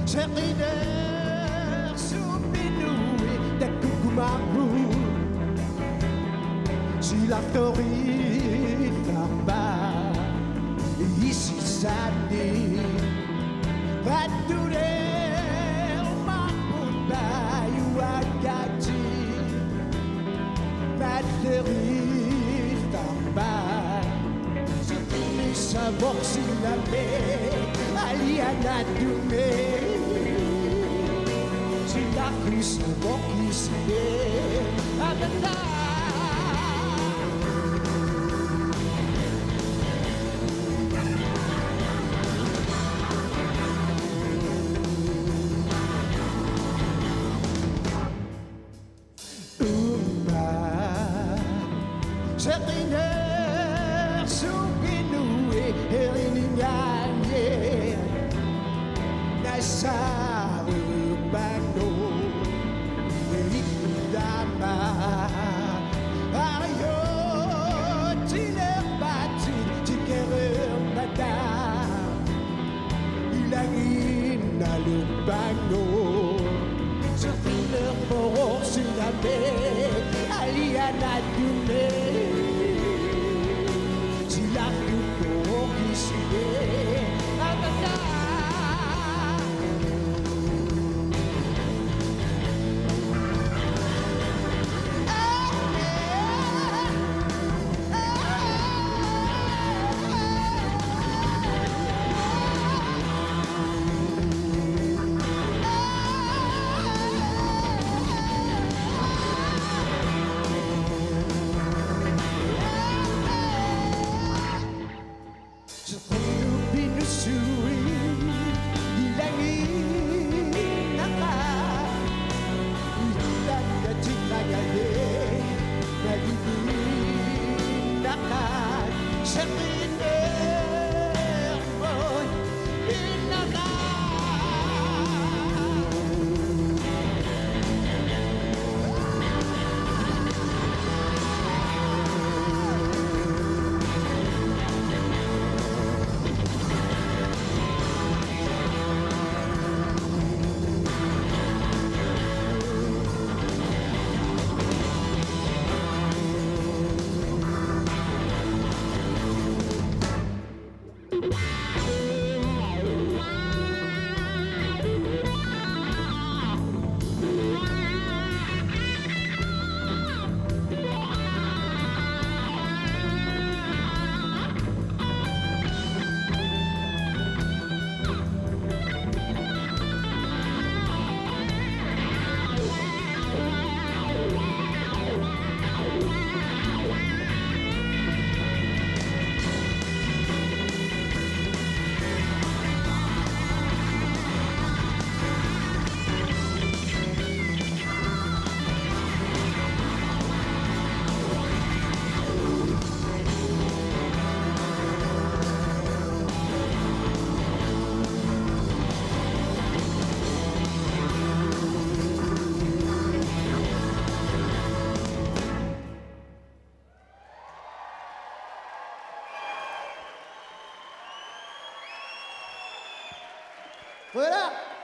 Sekider supinui da kukumaru Sila tori tamba isi sandi Padure mampun bayu agaji Paduri tamba Setini sabok silame Aliana dume Sila Krishna Bokhi Side Adanda Setiner supinue Herininganye Nasaru bando Ikudama Ayo Tile bati Tikere bada Ilangin na lubano Setiner poro silame Aliana dume Sila kuko kiside Agada Voilà.